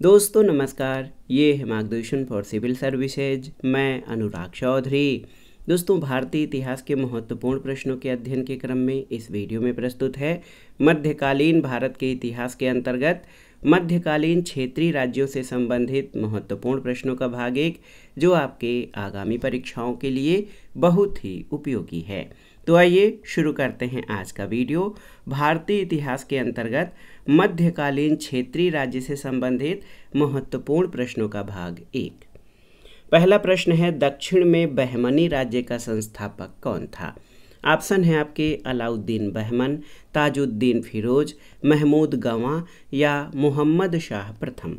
दोस्तों नमस्कार, ये है मार्गदर्शन फॉर सिविल सर्विसेज। मैं अनुराग चौधरी। दोस्तों, भारतीय इतिहास के महत्वपूर्ण प्रश्नों के अध्ययन के क्रम में इस वीडियो में प्रस्तुत है मध्यकालीन भारत के इतिहास के अंतर्गत मध्यकालीन क्षेत्रीय राज्यों से संबंधित महत्वपूर्ण प्रश्नों का भाग 1, जो आपके आगामी परीक्षाओं के लिए बहुत ही उपयोगी है। तो आइए शुरू करते हैं आज का वीडियो। भारतीय इतिहास के अंतर्गत मध्यकालीन क्षेत्रीय राज्य से संबंधित महत्वपूर्ण प्रश्नों का भाग 1। पहला प्रश्न है, दक्षिण में बहमनी राज्य का संस्थापक कौन था? ऑप्शन है आपके अलाउद्दीन बहमन, ताजुद्दीन फिरोज, महमूद गवां या मोहम्मद शाह प्रथम।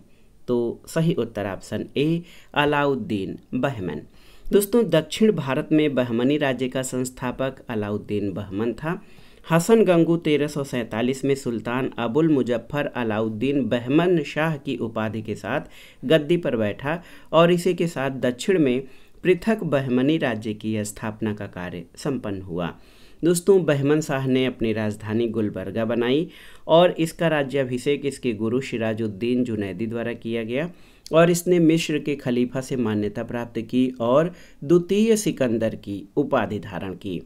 तो सही उत्तर ऑप्शन ए, अलाउद्दीन बहमन। दोस्तों, दक्षिण भारत में बहमनी राज्य का संस्थापक अलाउद्दीन बहमन था। हसन गंगू 1347 में सुल्तान अबुल मुजफ्फर अलाउद्दीन बहमन शाह की उपाधि के साथ गद्दी पर बैठा और इसी के साथ दक्षिण में पृथक बहमनी राज्य की स्थापना का कार्य संपन्न हुआ। दोस्तों, बहमन शाह ने अपनी राजधानी गुलबर्गा बनाई और इसका राज्याभिषेक इसके गुरु सिराजुद्दीन जुनैदी द्वारा किया गया और इसने मिस्र के खलीफा से मान्यता प्राप्त की और द्वितीय सिकंदर की उपाधि धारण की।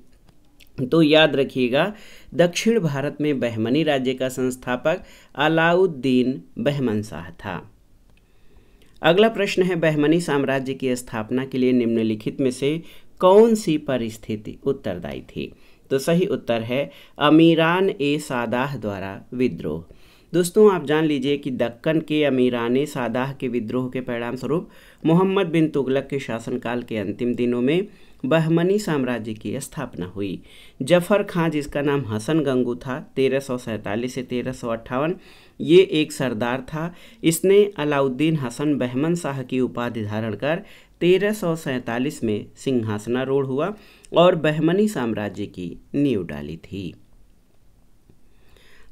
तो याद रखिएगा, दक्षिण भारत में बहमनी राज्य का संस्थापक अलाउद्दीन बहमन शाह था। अगला प्रश्न है, बहमनी साम्राज्य की स्थापना के लिए निम्नलिखित में से कौन सी परिस्थिति उत्तरदायी थी? तो सही उत्तर है अमीरान ए सादाह द्वारा विद्रोह। दोस्तों, आप जान लीजिए कि दक्कन के अमीरान सादाह के विद्रोह के परिणाम स्वरूप मोहम्मद बिन तुगलक के शासनकाल के अंतिम दिनों में बहमनी साम्राज्य की स्थापना हुई। जफर खां, जिसका नाम हसन गंगू था, 1347 से 1358, ये एक सरदार था। इसने अलाउद्दीन हसन बहमन शाह की उपाधि धारण कर 1347 में सिंहासनारूढ़ हुआ और बहमनी साम्राज्य की नींव डाली थी।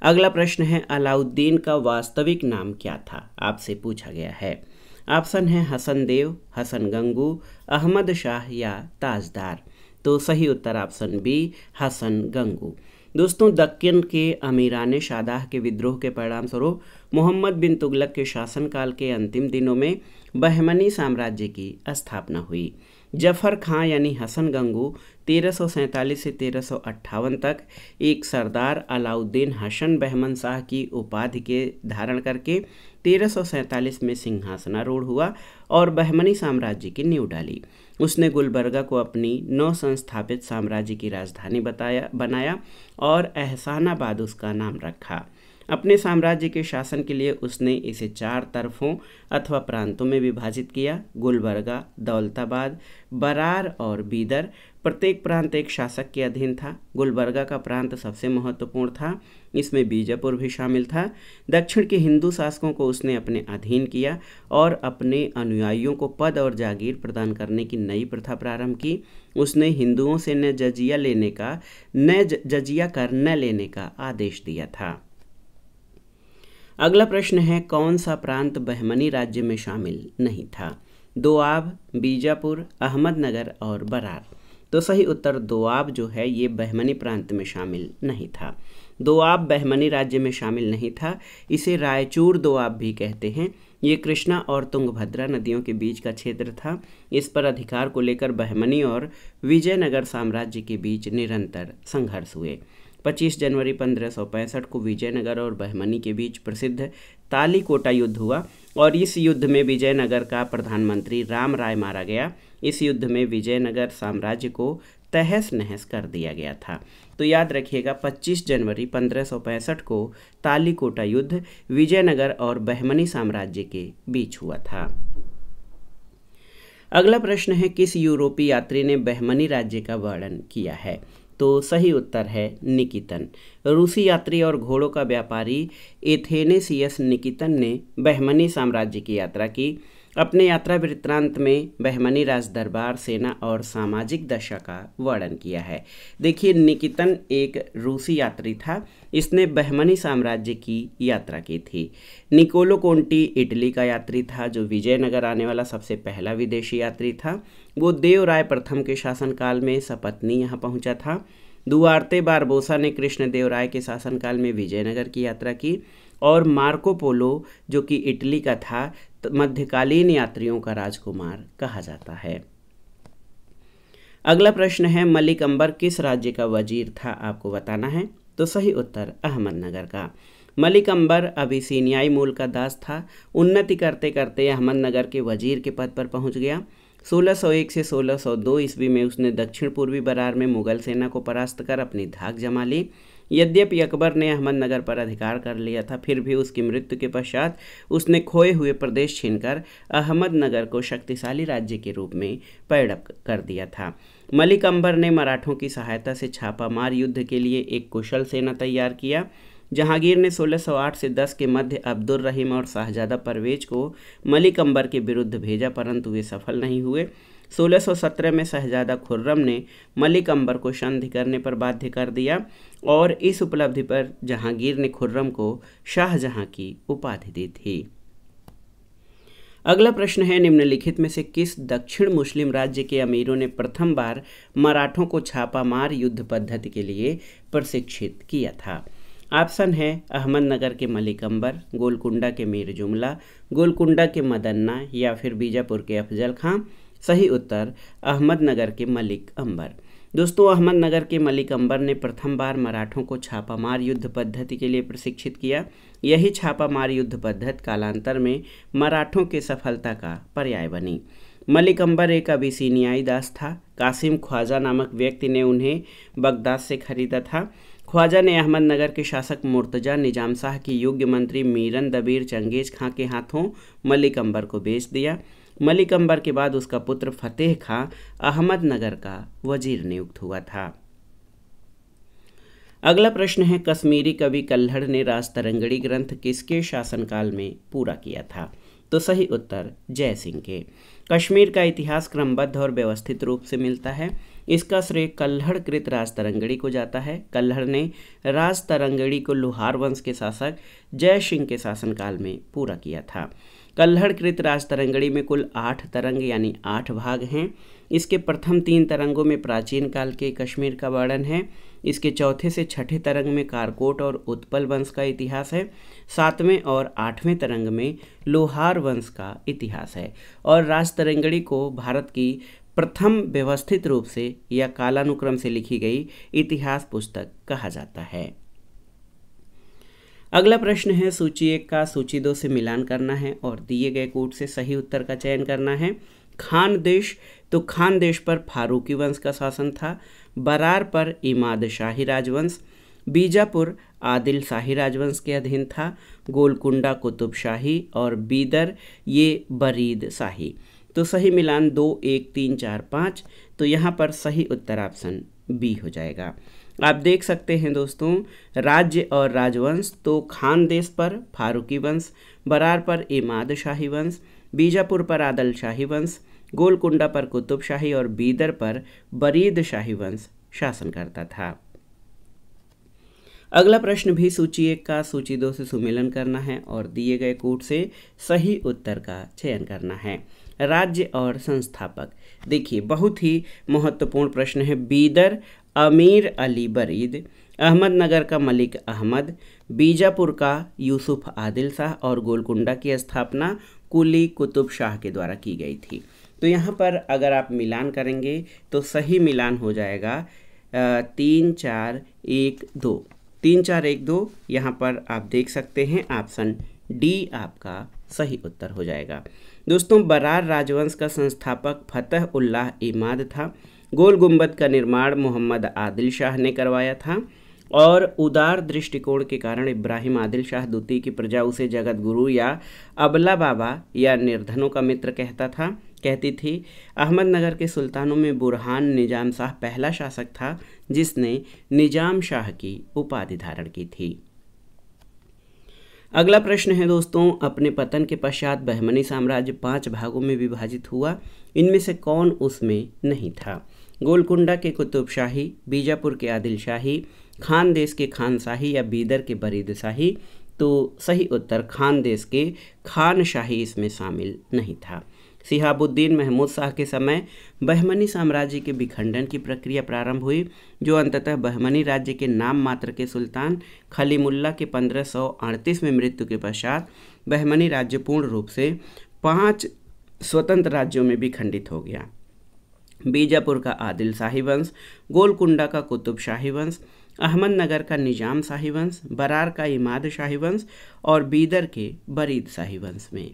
अगला प्रश्न है, अलाउद्दीन का वास्तविक नाम क्या था? आपसे पूछा गया है। ऑप्शन है हसन देव, हसन गंगू, अहमद शाह या ताजदार। तो सही उत्तर ऑप्शन बी, हसन गंगू। दोस्तों, दक्कन के अमीरान सादाह के विद्रोह के परिणाम स्वरूप मोहम्मद बिन तुगलक के शासनकाल के अंतिम दिनों में बहमनी साम्राज्य की स्थापना हुई। जफर खां यानी हसन गंगू 1347 से 1358 तक एक सरदार अलाउद्दीन हसन बहमन शाह की उपाधि के धारण करके 1347 में सिंहासनारूढ़ हुआ और बहमनी साम्राज्य की नींव डाली। उसने गुलबर्गा को अपनी नव संस्थापित साम्राज्य की राजधानी बनाया और एहसानाबाद उसका नाम रखा। अपने साम्राज्य के शासन के लिए उसने इसे 4 तरफों अथवा प्रांतों में विभाजित किया: गुलबर्गा, दौलताबाद, बरार और बीदर। प्रत्येक प्रांत एक शासक के अधीन था। गुलबर्गा का प्रांत सबसे महत्वपूर्ण था, इसमें बीजापुर भी शामिल था। दक्षिण के हिंदू शासकों को उसने अपने अधीन किया और अपने अनुयायियों को पद और जागीर प्रदान करने की नई प्रथा प्रारंभ की। उसने हिंदुओं से न जजिया कर न लेने का आदेश दिया था। अगला प्रश्न है, कौन सा प्रांत बहमनी राज्य में शामिल नहीं था? दोआब, बीजापुर, अहमदनगर और बरार। तो सही उत्तर दोआब जो है ये बहमनी प्रांत में शामिल नहीं था। दोआब बहमनी राज्य में शामिल नहीं था। इसे रायचूर दोआब भी कहते हैं। ये कृष्णा और तुंगभद्रा नदियों के बीच का क्षेत्र था। इस पर अधिकार को लेकर बहमनी और विजयनगर साम्राज्य के बीच निरंतर संघर्ष हुए। 25 जनवरी 1565 को विजयनगर और बहमनी के बीच प्रसिद्ध तालीकोटा युद्ध हुआ और इस युद्ध में विजयनगर का प्रधानमंत्री राम राय मारा गया। इस युद्ध में विजयनगर साम्राज्य को तहस नहस कर दिया गया था। तो याद रखिएगा, 25 जनवरी 1565 को तालीकोटा युद्ध विजयनगर और बहमनी साम्राज्य के बीच हुआ था। अगला प्रश्न है, किस यूरोपीय यात्री ने बहमनी राज्य का वर्णन किया है? तो सही उत्तर है निकितन। रूसी यात्री और घोड़ों का व्यापारी एथेनेसियस निकितन ने बहमनी साम्राज्य की यात्रा की। अपने यात्रा वृत्तांत में बहमनी राज दरबार, सेना और सामाजिक दशा का वर्णन किया है। देखिए, निकितन एक रूसी यात्री था। इसने बहमनी साम्राज्य की यात्रा की थी। निकोलो कोंटी इटली का यात्री था, जो विजयनगर आने वाला सबसे पहला विदेशी यात्री था। वो देवराय प्रथम के शासनकाल में सपत्नी यहाँ पहुँचा था। दुआर्ते बारबोसा ने कृष्णदेवराय के शासनकाल में विजयनगर की यात्रा की। और मार्को पोलो जो कि इटली का था, मध्यकालीन यात्रियों का राजकुमार कहा जाता है। अगला प्रश्न है, मलिक अंबर किस राज्य का वजीर था, आपको बताना है। तो सही उत्तर अहमदनगर का। मलिक अंबर अबिसिनियाई मूल का दास था। उन्नति करते करते अहमदनगर के वजीर के पद पर पहुंच गया। 1601 से 1602 ईस्वी में उसने दक्षिण पूर्वी बरार में मुगल सेना को परास्त कर अपनी धाक जमा ली। यद्यपि अकबर ने अहमदनगर पर अधिकार कर लिया था, फिर भी उसकी मृत्यु के पश्चात उसने खोए हुए प्रदेश छीनकर अहमदनगर को शक्तिशाली राज्य के रूप में पैदा कर दिया था। मलिक अंबर ने मराठों की सहायता से छापामार युद्ध के लिए एक कुशल सेना तैयार किया। जहांगीर ने 1608 से 10 के मध्य अब्दुल रहीम और शाहजादा परवेज को मलिक अंबर के विरुद्ध भेजा, परंतु वे सफल नहीं हुए। 1617 में शहजादा खुर्रम ने मलिक अंबर को संधि करने पर बाध्य कर दिया और इस उपलब्धि पर जहांगीर ने खुर्रम को शाहजहां की उपाधि दी थी। अगला प्रश्न है, निम्नलिखित में से किस दक्षिण मुस्लिम राज्य के अमीरों ने प्रथम बार मराठों को छापामार युद्ध पद्धति के लिए प्रशिक्षित किया था। ऑप्शन है अहमदनगर के मलिक अंबर, गोलकुंडा के मीर जुमला, गोलकुंडा के मदन्ना या फिर बीजापुर के अफजल खां। सही उत्तर अहमदनगर के मलिक अंबर। दोस्तों, अहमदनगर के मलिक अंबर ने प्रथम बार मराठों को छापामार युद्ध पद्धति के लिए प्रशिक्षित किया। यही छापामार युद्ध पद्धति कालांतर में मराठों के सफलता का पर्याय बनी। मलिक अंबर एक अबिसिनियाई दास था। कासिम ख्वाजा नामक व्यक्ति ने उन्हें बगदाद से खरीदा था। ख्वाजा ने अहमदनगर के शासक मुर्तजा निजाम शाह की योग्य मंत्री मीरन दबीर चंगेज खां के हाथों मलिक अंबर को बेच दिया। मलिक अंबर के बाद उसका पुत्र फतेह खां अहमदनगर का वजीर नियुक्त हुआ था। अगला प्रश्न है, कश्मीरी कवि कल्हड़ ने राजतरंगड़ी ग्रंथ किसके शासनकाल में पूरा किया था। तो सही उत्तर जय सिंह के। कश्मीर का इतिहास क्रमबद्ध और व्यवस्थित रूप से मिलता है। इसका श्रेय कल्हड़ कृत राजतरंगड़ी को जाता है। कल्हड़ ने राजतरंगड़ी को लोहार वंश के शासक जय सिंह के शासनकाल में पूरा किया था। कल्हड़ कृत राजतरंगड़ी में कुल 8 तरंग यानी 8 भाग हैं। इसके प्रथम 3 तरंगों में प्राचीन काल के कश्मीर का वर्णन है। इसके चौथे से छठे तरंग में कारकोट और उत्पल वंश का इतिहास है। 7वें और 8वें तरंग में लोहार वंश का इतिहास है। और राजतरंगड़ी को भारत की प्रथम व्यवस्थित रूप से या कालानुक्रम से लिखी गई इतिहास पुस्तक कहा जाता है। अगला प्रश्न है, सूची 1 का सूची 2 से मिलान करना है और दिए गए कोड से सही उत्तर का चयन करना है। खानदेश, तो खानदेश पर फारूकी वंश का शासन था। बरार पर इमाद शाही राजवंश। बीजापुर आदिल शाही राजवंश के अधीन था। गोलकुंडा कुतुब शाही और बीदर ये बरीद शाही। तो सही मिलान 2, 1, 3, 4, 5। तो यहाँ पर सही उत्तर ऑप्शन बी हो जाएगा। आप देख सकते हैं दोस्तों, राज्य और राजवंश, तो खानदेश पर फारूकी वंश, बरार पर इमाद शाही वंश, बीजापुर पर आदिल शाही वंश, गोलकुंडा पर कुतुब शाही और बीदर पर बरीद शाही वंश शासन करता था। अगला प्रश्न भी सूची 1 का सूची 2 से सुमेलन करना है और दिए गए कोड से सही उत्तर का चयन करना है। राज्य और संस्थापक, देखिए बहुत ही महत्वपूर्ण प्रश्न है। बीदर अमीर अली बरीद, अहमदनगर का मलिक अहमद, बीजापुर का यूसुफ आदिल शाह और गोलकुंडा की स्थापना कुली कुतुब शाह के द्वारा की गई थी। तो यहाँ पर अगर आप मिलान करेंगे तो सही मिलान हो जाएगा 3, 4, 1, 2। 3, 4, 1, 2 यहाँ पर आप देख सकते हैं ऑप्शन डी आपका सही उत्तर हो जाएगा। दोस्तों, बरार राजवंश का संस्थापक फतह उल्लाह इमाद था। गोल गुंबद का निर्माण मोहम्मद आदिल शाह ने करवाया था और उदार दृष्टिकोण के कारण इब्राहिम आदिल शाह द्वितीय की प्रजा उसे जगत गुरु या अबला बाबा या निर्धनों का मित्र कहती थी। अहमदनगर के सुल्तानों में बुरहान निजाम शाह पहला शासक था जिसने निजाम शाह की उपाधि धारण की थी। अगला प्रश्न है दोस्तों, अपने पतन के पश्चात बहमनी साम्राज्य 5 भागों में विभाजित हुआ, इनमें से कौन उसमें नहीं था। गोलकुंडा के कुतुब शाही, बीजापुर के आदिल शाही, खानदेश के खान शाही या बीदर के बरीद शाही। तो सही उत्तर खानदेश के खान शाही इसमें शामिल नहीं था। शिहाबुद्दीन महमूद शाह के समय बहमनी साम्राज्य के विखंडन की प्रक्रिया प्रारंभ हुई, जो अंततः बहमनी राज्य के नाम मात्र के सुल्तान खलीमुल्लाह के 1538 में मृत्यु के पश्चात बहमनी राज्य पूर्ण रूप से 5 स्वतंत्र राज्यों में विखंडित हो गया। बीजापुर का आदिल शाही वंश, गोलकुंडा का कुतुब शाही वंश, अहमदनगर का निजाम शाही वंश, बरार का इमाद शाही वंश और बीदर के बरीद शाही वंश में।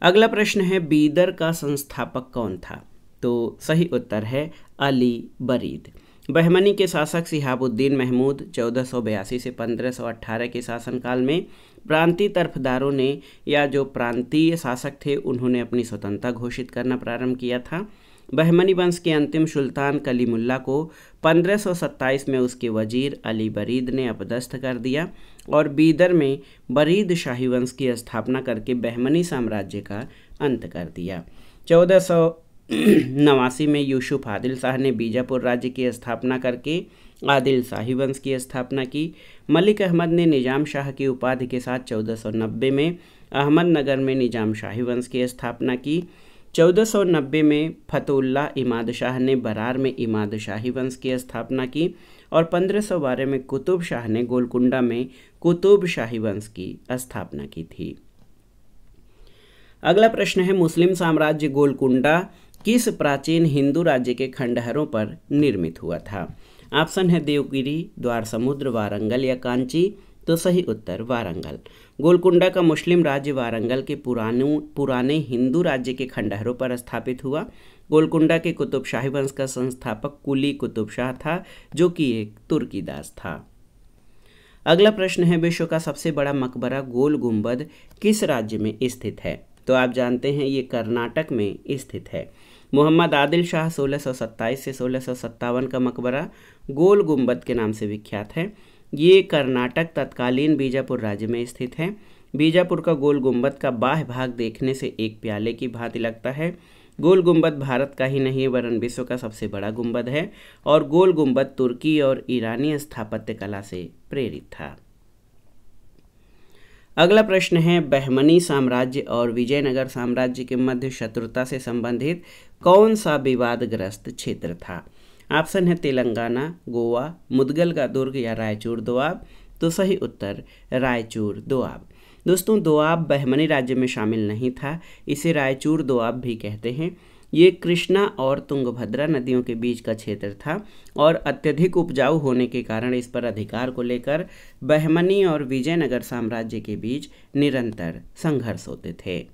अगला प्रश्न है, बीदर का संस्थापक कौन था? तो सही उत्तर है अली बरीद। बहमनी के शासक शिहाबुद्दीन महमूद 1482 से 1518 के शासनकाल में प्रांतीय तरफदारों ने या जो प्रांतीय शासक थे उन्होंने अपनी स्वतंत्रता घोषित करना प्रारंभ किया था। बहमनी वंश के अंतिम सुल्तान कलीमुल्लाह को 1527 में उसके वजीर अली बरीद ने अपदस्थ कर दिया और बीदर में बरीद शाही वंश की स्थापना करके बहमनी साम्राज्य का अंत कर दिया। 1489 में यूसुफ आदिल शाह ने बीजापुर राज्य की स्थापना करके आदिल शाही वंश की स्थापना की। मलिक अहमद ने निजाम शाह की उपाधि के साथ 1490 में अहमदनगर में निजाम शाही वंश की स्थापना की। 1490 में फतहुल्लाह इमाद शाह ने बरार में इमाद शाही वंश की स्थापना की और 1512 में कुतुब शाह ने गोलकुंडा में कुतुब शाही वंश की स्थापना की थी। अगला प्रश्न है, मुस्लिम साम्राज्य गोलकुंडा किस प्राचीन हिंदू राज्य के खंडहरों पर निर्मित हुआ था? ऑप्शन है देवगिरी, द्वार समुद्र, वारंगल या कांची। तो सही उत्तर वारंगल। गोलकुंडा का मुस्लिम राज्य वारंगल के पुराने हिंदू राज्य के खंडहरों पर स्थापित हुआ। गोलकुंडा के कुतुब शाही वंश का संस्थापक कुली कुतुब शाह था, जो कि एक तुर्की दास था। अगला प्रश्न है, विश्व का सबसे बड़ा मकबरा गोल गुंबद किस राज्य में स्थित है? तो आप जानते हैं ये कर्नाटक में स्थित है। मोहम्मद आदिल शाह 1627 से 1657 का मकबरा गोल गुंबद के नाम से विख्यात है। ये कर्नाटक तत्कालीन बीजापुर राज्य में स्थित है। बीजापुर का गोल गुंबद का बाह्य भाग देखने से एक प्याले की भांति लगता है। गोल गुंबद भारत का ही नहीं वरन विश्व का सबसे बड़ा गुंबद है और गोल गुंबद तुर्की और ईरानी स्थापत्य कला से प्रेरित था। अगला प्रश्न है, बहमनी साम्राज्य और विजयनगर साम्राज्य के मध्य शत्रुता से संबंधित कौन सा विवादग्रस्त क्षेत्र था? ऑप्शन है तेलंगाना, गोवा, मुदगल का दुर्ग या रायचूर दोआब। तो सही उत्तर रायचूर दोआब। दोस्तों, दोआब बहमनी राज्य में शामिल नहीं था, इसे रायचूर दोआब भी कहते हैं। ये कृष्णा और तुंगभद्रा नदियों के बीच का क्षेत्र था और अत्यधिक उपजाऊ होने के कारण इस पर अधिकार को लेकर बहमनी और विजयनगर साम्राज्य के बीच निरंतर संघर्ष होते थे।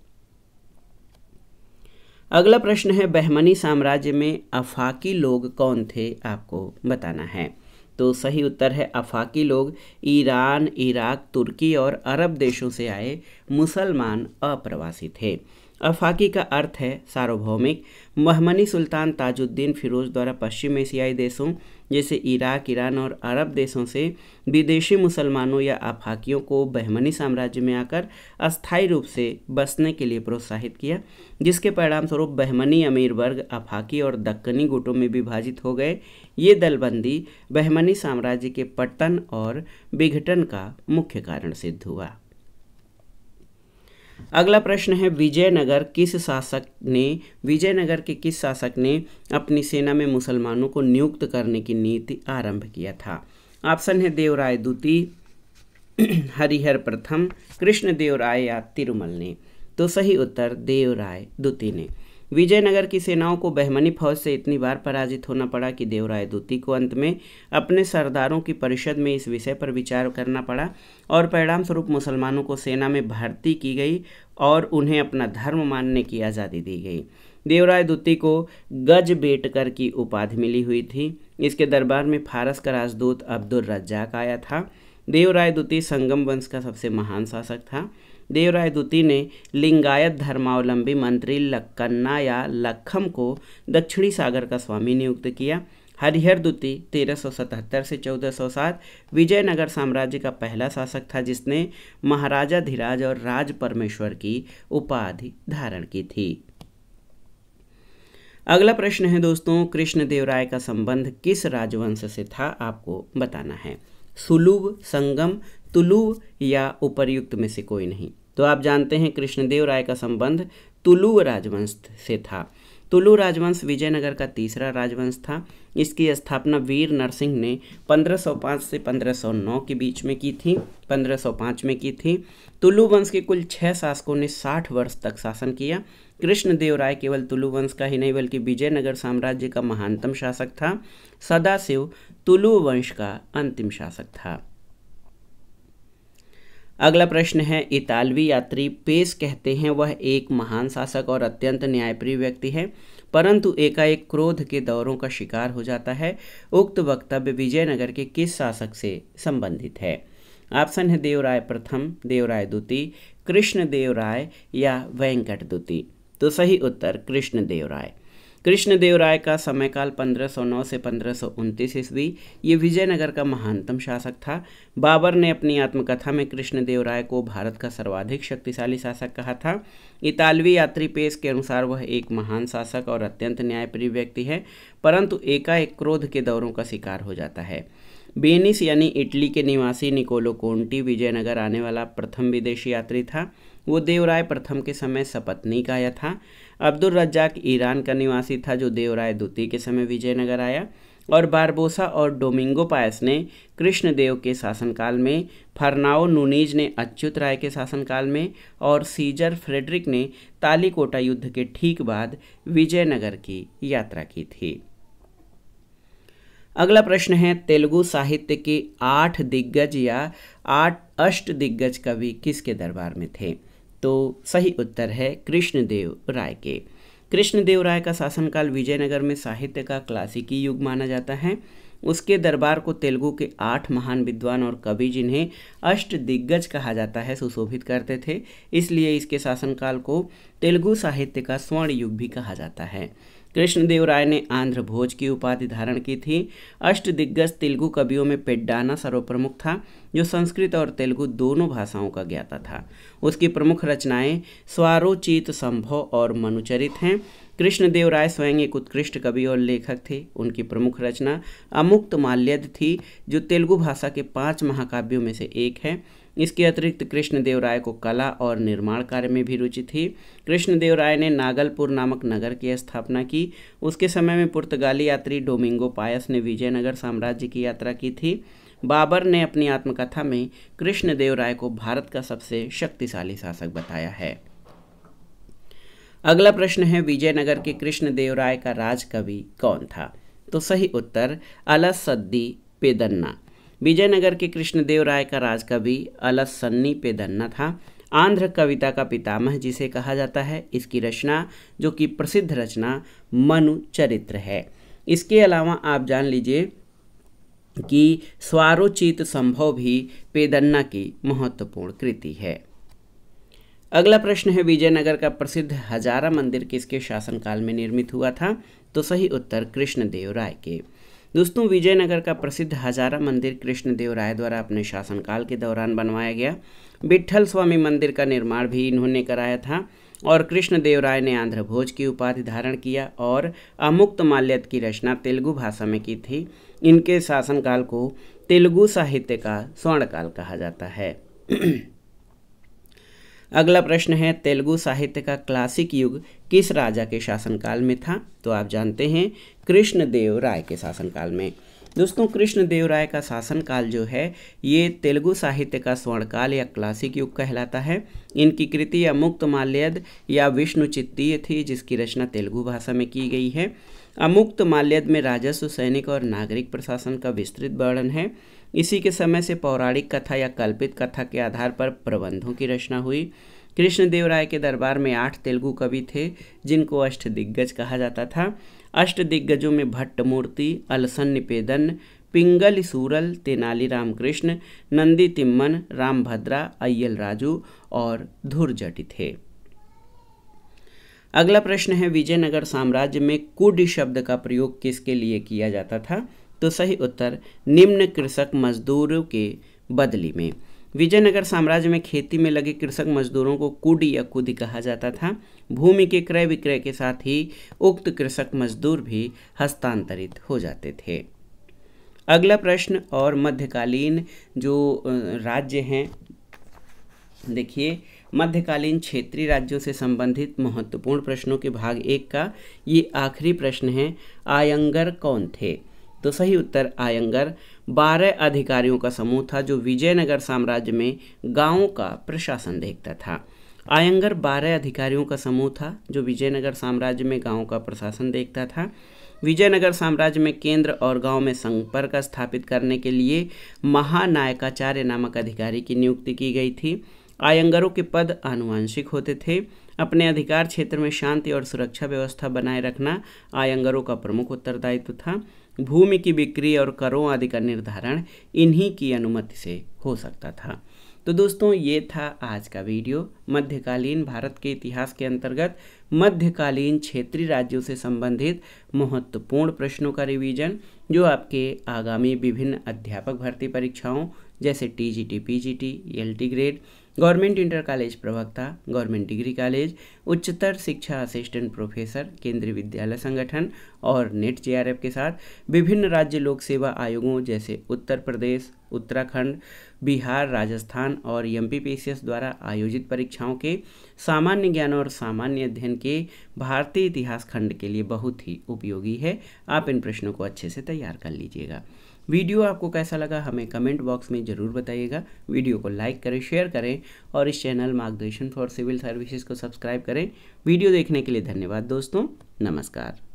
अगला प्रश्न है, बहमनी साम्राज्य में अफाकी लोग कौन थे? आपको बताना है। तो सही उत्तर है अफाकी लोग ईरान, इराक, तुर्की और अरब देशों से आए मुसलमान अप्रवासी थे। अफाकी का अर्थ है सार्वभौमिक। बहमनी सुल्तान ताजुद्दीन फिरोज द्वारा पश्चिम एशियाई देशों जैसे इराक, ईरान और अरब देशों से विदेशी मुसलमानों या अफाकियों को बहमनी साम्राज्य में आकर अस्थायी रूप से बसने के लिए प्रोत्साहित किया, जिसके परिणामस्वरूप बहमनी अमीर वर्ग अफाकी और दक्कनी गुटों में विभाजित हो गए। ये दलबंदी बहमनी साम्राज्य के पतन और विघटन का मुख्य कारण सिद्ध हुआ। अगला प्रश्न है, विजयनगर के किस शासक ने अपनी सेना में मुसलमानों को नियुक्त करने की नीति आरंभ किया था? ऑप्शन है देवराय द्वितीय, हरिहर प्रथम, कृष्णदेवराय या तिरुमल ने। तो सही उत्तर देवराय द्वितीय ने। विजयनगर की सेनाओं को बहमनी फौज से इतनी बार पराजित होना पड़ा कि देवराय द्वितीय को अंत में अपने सरदारों की परिषद में इस विषय पर विचार करना पड़ा और परिणाम स्वरूप मुसलमानों को सेना में भर्ती की गई और उन्हें अपना धर्म मानने की आज़ादी दी गई। देवराय द्वितीय को गज बेटकर की उपाधि मिली हुई थी। इसके दरबार में फारस का राजदूत अब्दुल रज्जाक आया था। देवराय द्वितीय संगम वंश का सबसे महान शासक था। देवराय द्वितीय ने लिंगायत धर्मावलंबी मंत्री लक्कन्ना या लखम को दक्षिणी सागर का स्वामी नियुक्त किया। हरिहर द्वितीय 1377 से 1407 विजयनगर साम्राज्य का पहला शासक था जिसने महाराजा धीराज और राज परमेश्वर की उपाधि धारण की थी। अगला प्रश्न है दोस्तों, कृष्णदेवराय का संबंध किस राजवंश से था? आपको बताना है। सुलुव, संगम, तुलुव या उपर्युक्त में से कोई नहीं। तो आप जानते हैं कृष्णदेव राय का संबंध तुलु राजवंश से था। तुलु राजवंश विजयनगर का तीसरा राजवंश था। इसकी स्थापना वीर नरसिंह ने 1505 से 1509 के बीच में की थी, 1505 में की थी। तुलु वंश के कुल 6 शासकों ने 60 वर्ष तक शासन किया। कृष्णदेव राय केवल तुलु वंश का ही नहीं बल्कि विजयनगर साम्राज्य का महानतम शासक था। सदाशिव तुलु वंश का अंतिम शासक था। अगला प्रश्न है, इतालवी यात्री पेश कहते हैं वह एक महान शासक और अत्यंत न्यायप्रिय व्यक्ति है, परंतु एकाएक क्रोध के दौरों का शिकार हो जाता है। उक्त वक्तव्य विजयनगर के किस शासक से संबंधित है? ऑप्शन है देवराय प्रथम, देवराय द्वितीय, कृष्णदेव राय या वेंकट द्वितीय। तो सही उत्तर कृष्णदेव राय। कृष्णदेव राय का समयकाल 1509 से 1529 ईस्वी। ये विजयनगर का महानतम शासक था। बाबर ने अपनी आत्मकथा में कृष्णदेव राय को भारत का सर्वाधिक शक्तिशाली शासक कहा था। इतालवी यात्री पेश के अनुसार वह एक महान शासक और अत्यंत न्यायप्रिय व्यक्ति है, परंतु एकाएक क्रोध के दौरों का शिकार हो जाता है। वेनिस यानी इटली के निवासी निकोलो कोंटी विजयनगर आने वाला प्रथम विदेशी यात्री था। वो देवराय प्रथम के समय सपत्नीक आया था। अब्दुल रज्जाक ईरान का निवासी था जो देवराय द्वितीय के समय विजयनगर आया। और बारबोसा और डोमिंगो पायस ने कृष्णदेव के शासनकाल में, फरनाओ नूनीज ने अच्युत राय के शासनकाल में और सीजर फ्रेडरिक ने तालीकोटा युद्ध के ठीक बाद विजयनगर की यात्रा की थी। अगला प्रश्न है, तेलुगु साहित्य के 8 दिग्गज या 8 अष्ट दिग्गज कवि किसके दरबार में थे? तो सही उत्तर है कृष्णदेव राय के। कृष्णदेव राय का शासनकाल विजयनगर में साहित्य का क्लासिकी युग माना जाता है। उसके दरबार को तेलुगु के 8 महान विद्वान और कवि जिन्हें अष्ट दिग्गज कहा जाता है सुशोभित करते थे, इसलिए इसके शासनकाल को तेलुगु साहित्य का स्वर्ण युग भी कहा जाता है। कृष्णदेव राय ने आंध्र भोज की उपाधि धारण की थी। अष्ट दिग्गज तेलुगु कवियों में पेड्डाना सर्वप्रमुख था, जो संस्कृत और तेलुगु दोनों भाषाओं का ज्ञाता था। उसकी प्रमुख रचनाएं स्वारोचित संभव और मनुचरित हैं। कृष्णदेव राय स्वयं एक उत्कृष्ट कवि और लेखक थे। उनकी प्रमुख रचना अमुक्त माल्यद थी, जो तेलुगु भाषा के 5 महाकाव्यों में से एक है। इसके अतिरिक्त कृष्णदेव राय को कला और निर्माण कार्य में भी रुचि थी। कृष्णदेव राय ने नागलपुर नामक नगर की स्थापना की। उसके समय में पुर्तगाली यात्री डोमिंगो पायस ने विजयनगर साम्राज्य की यात्रा की थी। बाबर ने अपनी आत्मकथा में कृष्णदेव राय को भारत का सबसे शक्तिशाली शासक बताया है। अगला प्रश्न है, विजयनगर के कृष्णदेव राय का राजकवि कौन था? तो सही उत्तर अलसद्दी पेदन्ना। विजयनगर के कृष्णदेव राय का राजकवि अलसन्नी पेदन्ना था। आंध्र कविता का पितामह जिसे कहा जाता है। इसकी रचना, जो कि प्रसिद्ध रचना मनु चरित्र है। इसके अलावा आप जान लीजिए कि स्वारोचित संभव भी पेदन्ना की महत्वपूर्ण कृति है। अगला प्रश्न है, विजयनगर का प्रसिद्ध हजारा मंदिर किसके शासनकाल में निर्मित हुआ था? तो सही उत्तर कृष्णदेव राय के। दोस्तों, विजयनगर का प्रसिद्ध हजारा मंदिर कृष्णदेव राय द्वारा अपने शासनकाल के दौरान बनवाया गया। विट्ठल स्वामी मंदिर का निर्माण भी इन्होंने कराया था और कृष्णदेव राय ने आंध्र भोज की उपाधि धारण किया और अमुक्त माल्यद की रचना तेलुगु भाषा में की थी। इनके शासनकाल को तेलुगु साहित्य का स्वर्णकाल कहा जाता है। अगला प्रश्न है, तेलुगु साहित्य का क्लासिक युग किस राजा के शासनकाल में था? तो आप जानते हैं कृष्णदेव राय के शासनकाल में। दोस्तों, कृष्णदेव राय का शासनकाल जो है ये तेलुगु साहित्य का स्वर्णकाल या क्लासिक युग कहलाता है। इनकी कृति अमुक्त माल्यद या विष्णु चित्तीय थी, जिसकी रचना तेलुगु भाषा में की गई है। अमुक्त माल्यद में राजस्व, सैनिक और नागरिक प्रशासन का विस्तृत वर्णन है। इसी के समय से पौराणिक कथा या कल्पित कथा के आधार पर प्रबंधों की रचना हुई। कृष्णदेव राय के दरबार में 8 तेलुगु कवि थे, जिनको अष्टदिग्गज कहा जाता था। अष्टदिग्गजों में भट्टमूर्ति, अलसन्नी पेदन, पिंगल सूरल, तेनाली रामकृष्ण, नंदी तिम्मन, रामभद्रा, अय्यल राजू और धुरजटी थे। अगला प्रश्न है, विजयनगर साम्राज्य में कुड शब्द का प्रयोग किसके लिए किया जाता था? तो सही उत्तर निम्न कृषक मजदूरों के बदली में। विजयनगर साम्राज्य में खेती में लगे कृषक मजदूरों को कुडी या कुदी कहा जाता था। भूमि के क्रय विक्रय के साथ ही उक्त कृषक मजदूर भी हस्तांतरित हो जाते थे। अगला प्रश्न, और मध्यकालीन जो राज्य हैं, देखिए मध्यकालीन क्षेत्रीय राज्यों से संबंधित महत्वपूर्ण प्रश्नों के भाग 1 का ये आखिरी प्रश्न है। आयंगर कौन थे? तो सही उत्तर आयंगर 12 अधिकारियों का समूह था जो विजयनगर साम्राज्य में गांवों का प्रशासन देखता था। आयंगर 12 अधिकारियों का समूह था जो विजयनगर साम्राज्य में गांवों का प्रशासन देखता था। विजयनगर साम्राज्य में केंद्र और गांव में संपर्क स्थापित करने के लिए महानायकाचार्य नामक अधिकारी की नियुक्ति की गई थी। आयंगरों के पद आनुवंशिक होते थे। अपने अधिकार क्षेत्र में शांति और सुरक्षा व्यवस्था बनाए रखना आयंगरों का प्रमुख उत्तरदायित्व था। भूमि की बिक्री और करों आदि का निर्धारण इन्हीं की अनुमति से हो सकता था। तो दोस्तों ये था आज का वीडियो, मध्यकालीन भारत के इतिहास के अंतर्गत मध्यकालीन क्षेत्रीय राज्यों से संबंधित महत्वपूर्ण प्रश्नों का रिवीजन, जो आपके आगामी विभिन्न अध्यापक भर्ती परीक्षाओं जैसे TGT, PGT, LT grade, government inter college प्रवक्ता, गवर्नमेंट डिग्री कॉलेज, उच्चतर शिक्षा असिस्टेंट प्रोफेसर, केंद्रीय विद्यालय संगठन और नेट जेआरएफ के साथ विभिन्न राज्य लोक सेवा आयोगों जैसे उत्तर प्रदेश, उत्तराखंड, बिहार, राजस्थान और एमपीपीसीएस द्वारा आयोजित परीक्षाओं के सामान्य ज्ञान और सामान्य अध्ययन के भारतीय इतिहास खंड के लिए बहुत ही उपयोगी है। आप इन प्रश्नों को अच्छे से तैयार कर लीजिएगा। वीडियो आपको कैसा लगा हमें कमेंट बॉक्स में ज़रूर बताइएगा। वीडियो को लाइक करें, शेयर करें और इस चैनल मार्गदर्शन फॉर सिविल सर्विसेज को सब्सक्राइब करें। वीडियो देखने के लिए धन्यवाद दोस्तों। नमस्कार।